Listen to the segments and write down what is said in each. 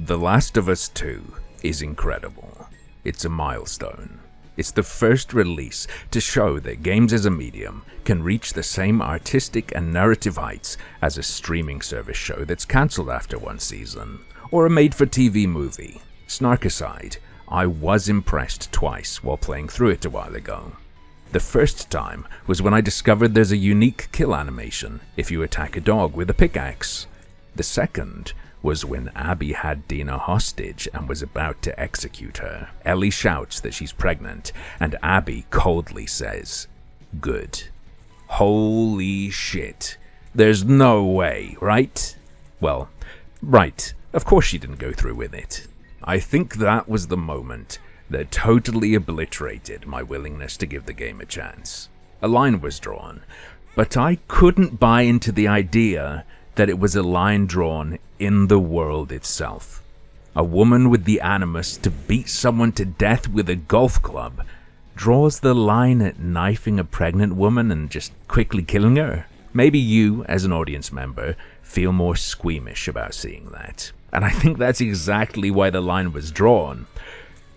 The Last of Us 2 is incredible. It's a milestone. It's the first release to show that games as a medium can reach the same artistic and narrative heights as a streaming service show that's cancelled after one season, or a made-for-TV movie. Snark aside, I was impressed twice while playing through it a while ago. The first time was when I discovered there's a unique kill animation if you attack a dog with a pickaxe. The second was when Abby had Dina hostage and was about to execute her. Ellie shouts that she's pregnant, and Abby coldly says, "Good." Holy shit. There's no way, right? Well, right, of course she didn't go through with it. I think that was the moment that totally obliterated my willingness to give the game a chance. A line was drawn, but I couldn't buy into the idea that it was a line drawn in the world itself. A woman with the animus to beat someone to death with a golf club draws the line at knifing a pregnant woman and just quickly killing her. Maybe you, as an audience member, feel more squeamish about seeing that. And I think that's exactly why the line was drawn.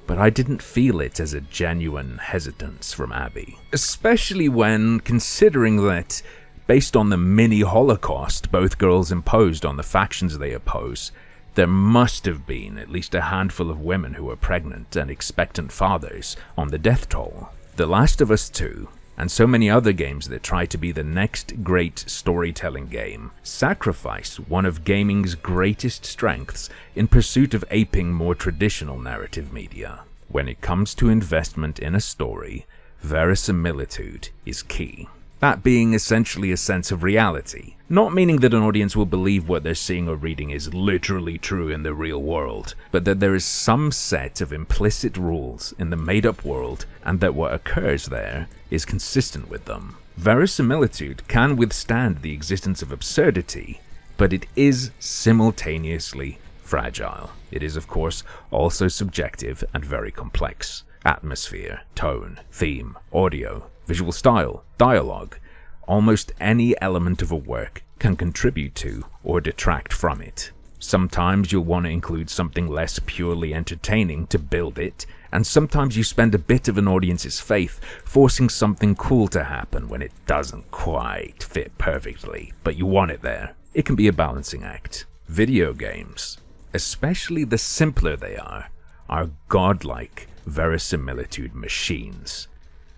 But I didn't feel it as a genuine hesitance from Abby. Especially when considering that, based on the mini-holocaust both girls imposed on the factions they oppose, there must have been at least a handful of women who were pregnant and expectant fathers on the death toll. The Last of Us 2, and so many other games that try to be the next great storytelling game, sacrifice one of gaming's greatest strengths in pursuit of aping more traditional narrative media. When it comes to investment in a story, verisimilitude is key. That being essentially a sense of reality, not meaning that an audience will believe what they're seeing or reading is literally true in the real world, but that there is some set of implicit rules in the made-up world and that what occurs there is consistent with them. Verisimilitude can withstand the existence of absurdity, but it is simultaneously fragile. It is, of course, also subjective and very complex. Atmosphere, tone, theme, audio, visual style, dialogue, almost any element of a work can contribute to or detract from it. Sometimes you'll want to include something less purely entertaining to build it, and sometimes you spend a bit of an audience's faith forcing something cool to happen when it doesn't quite fit perfectly, but you want it there. It can be a balancing act. Video games, especially the simpler they are godlike verisimilitude machines.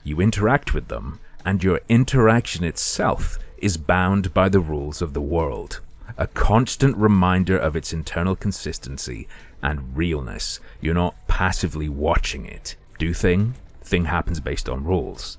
You interact with them, and your interaction itself is bound by the rules of the world, a constant reminder of its internal consistency and realness. You're not passively watching it. Do thing happens based on rules.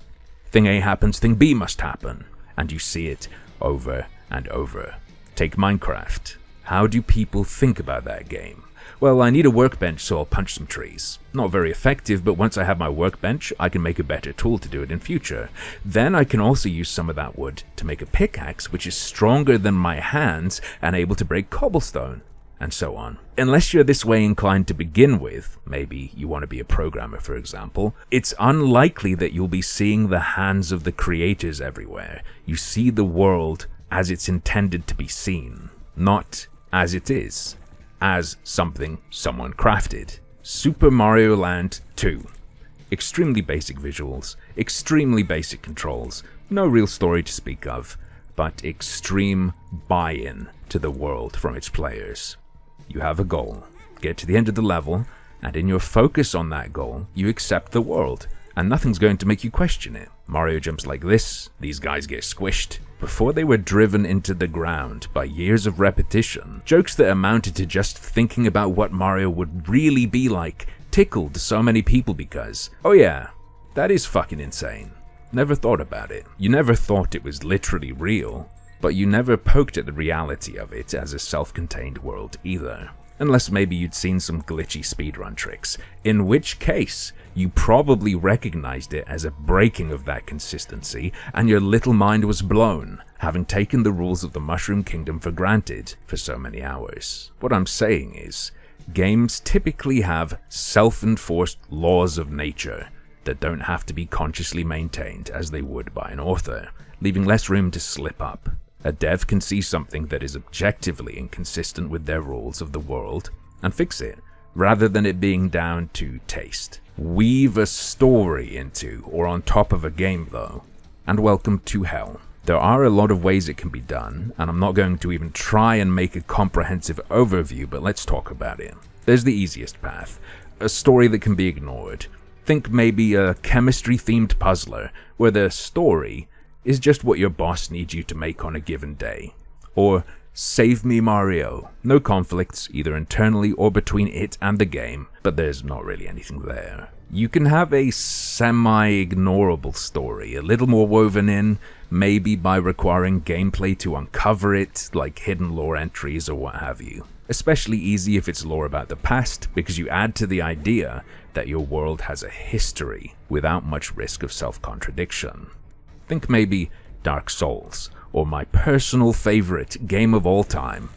Thing A happens, thing B must happen, and you see it over and over. Take Minecraft. How do people think about that game? Well, I need a workbench, so I'll punch some trees. Not very effective, but once I have my workbench, I can make a better tool to do it in future. Then I can also use some of that wood to make a pickaxe, which is stronger than my hands and able to break cobblestone, and so on. Unless you're this way inclined to begin with, maybe you want to be a programmer, for example, it's unlikely that you'll be seeing the hands of the creators everywhere. You see the world as it's intended to be seen, not as it is. As something someone crafted. Super Mario Land 2. Extremely basic visuals, extremely basic controls, no real story to speak of, but extreme buy-in to the world from its players. You have a goal, get to the end of the level, and in your focus on that goal, you accept the world, and nothing's going to make you question it. Mario jumps like this, these guys get squished. Before they were driven into the ground by years of repetition, jokes that amounted to just thinking about what Mario would really be like tickled so many people because, oh yeah, that is fucking insane. Never thought about it. You never thought it was literally real, but you never poked at the reality of it as a self-contained world either. Unless maybe you'd seen some glitchy speedrun tricks, in which case you probably recognized it as a breaking of that consistency and your little mind was blown, having taken the rules of the Mushroom Kingdom for granted for so many hours. What I'm saying is, games typically have self-enforced laws of nature that don't have to be consciously maintained as they would by an author, leaving less room to slip up. A dev can see something that is objectively inconsistent with their rules of the world and fix it, rather than it being down to taste. Weave a story into or on top of a game though, and welcome to hell. There are a lot of ways it can be done, and I'm not going to even try and make a comprehensive overview, but let's talk about it. There's the easiest path, a story that can be ignored. Think maybe a chemistry-themed puzzler, where the story is just what your boss needs you to make on a given day. Or Save Me Mario. No conflicts, either internally or between it and the game, but there's not really anything there. You can have a semi-ignorable story, a little more woven in, maybe by requiring gameplay to uncover it, like hidden lore entries or what have you. Especially easy if it's lore about the past, because you add to the idea that your world has a history without much risk of self-contradiction. Think maybe Dark Souls, or my personal favorite game of all time,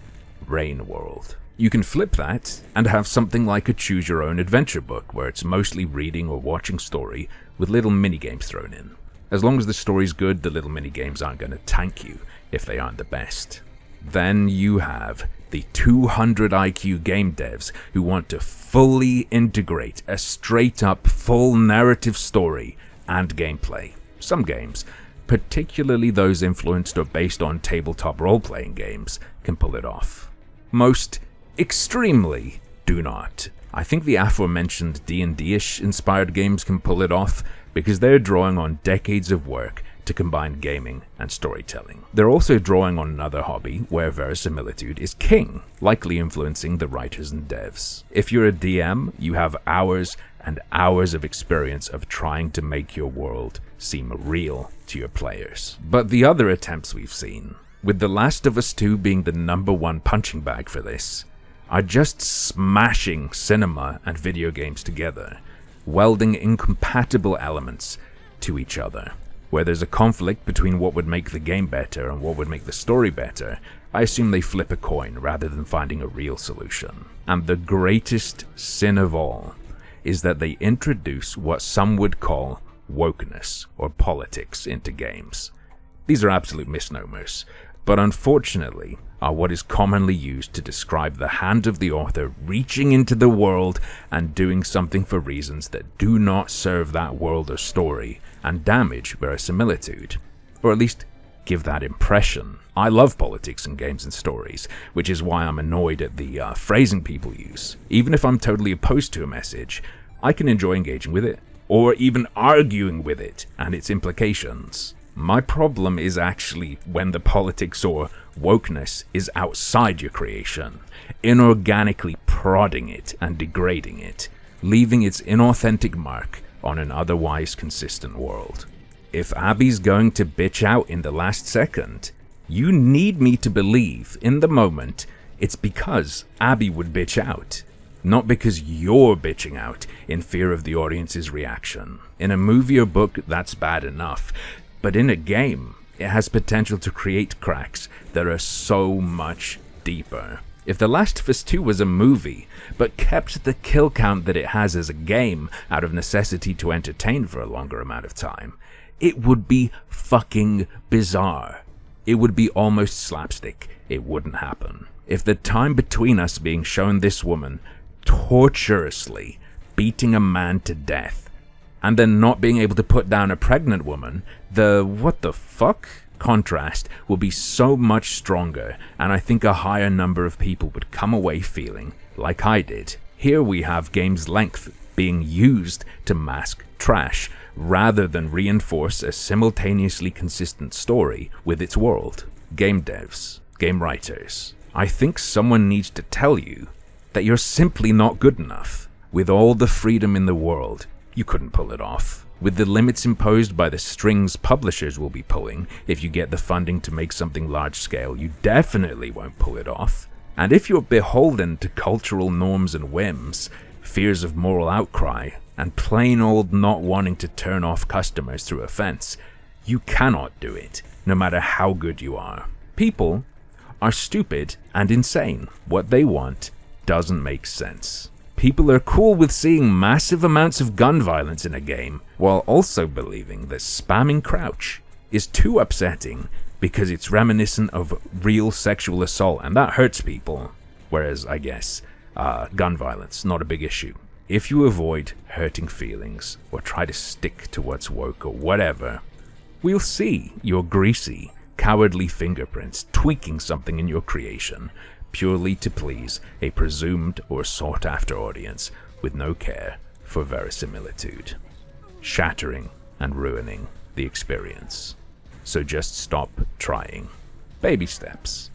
Rain World. You can flip that and have something like a choose-your-own-adventure book, where it's mostly reading or watching story with little minigames thrown in. As long as the story's good, the little minigames aren't going to tank you if they aren't the best. Then you have the 200 IQ game devs who want to fully integrate a straight-up full narrative story and gameplay. Some games, particularly those influenced or based on tabletop role-playing games, can pull it off. Most extremely do not. I think the aforementioned D&D-ish inspired games can pull it off because they're drawing on decades of work to combine gaming and storytelling. They're also drawing on another hobby where verisimilitude is king, likely influencing the writers and devs. If you're a DM, you have hours and hours of experience of trying to make your world seem real to your players. But the other attempts we've seen, with The Last of Us 2 being the #1 punching bag for this, are just smashing cinema and video games together, welding incompatible elements to each other. Where there's a conflict between what would make the game better and what would make the story better, I assume they flip a coin rather than finding a real solution. And the greatest sin of all is that they introduce what some would call wokeness or politics into games. These are absolute misnomers, but unfortunately are what is commonly used to describe the hand of the author reaching into the world and doing something for reasons that do not serve that world or story and damage verisimilitude, or at least give that impression. I love politics in games and stories, which is why I'm annoyed at the phrasing people use. Even if I'm totally opposed to a message, I can enjoy engaging with it, or even arguing with it and its implications. My problem is actually when the politics or wokeness is outside your creation, inorganically prodding it and degrading it, leaving its inauthentic mark on an otherwise consistent world. If Abby's going to bitch out in the last second, you need me to believe in the moment it's because Abby would bitch out, not because you're bitching out in fear of the audience's reaction. In a movie or book, that's bad enough, but in a game, it has potential to create cracks that are so much deeper. If The Last of Us 2 was a movie, but kept the kill count that it has as a game out of necessity to entertain for a longer amount of time, it would be fucking bizarre. It would be almost slapstick. It wouldn't happen. If the time between us being shown this woman torturously beating a man to death, and then not being able to put down a pregnant woman, the what the fuck contrast will be so much stronger, and I think a higher number of people would come away feeling like I did. Here we have game's length being used to mask trash, rather than reinforce a simultaneously consistent story with its world. Game devs, game writers, I think someone needs to tell you that you're simply not good enough. With all the freedom in the world, you couldn't pull it off. With the limits imposed by the strings publishers will be pulling, if you get the funding to make something large scale, you definitely won't pull it off. And if you're beholden to cultural norms and whims, fears of moral outcry, and plain old not wanting to turn off customers through offense, you cannot do it, no matter how good you are. People are stupid and insane. What they want doesn't make sense. People are cool with seeing massive amounts of gun violence in a game, while also believing that spamming crouch is too upsetting because it's reminiscent of real sexual assault, and that hurts people. Whereas, I guess, Gun violence, not a big issue. If you avoid hurting feelings or try to stick to what's woke or whatever, we'll see your greasy, cowardly fingerprints tweaking something in your creation purely to please a presumed or sought-after audience with no care for verisimilitude, shattering and ruining the experience. So just stop trying. Baby steps.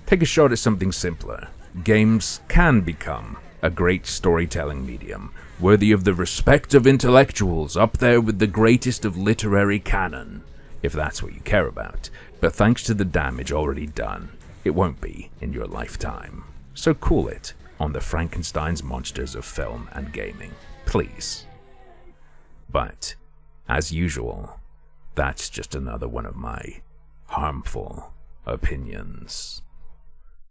Take a shot at something simpler. Games can become a great storytelling medium, worthy of the respect of intellectuals, up there with the greatest of literary canon, if that's what you care about. But thanks to the damage already done, it won't be in your lifetime. So cool it on the Frankenstein's monsters of film and gaming, please. But, as usual, that's just another one of my harmful opinions.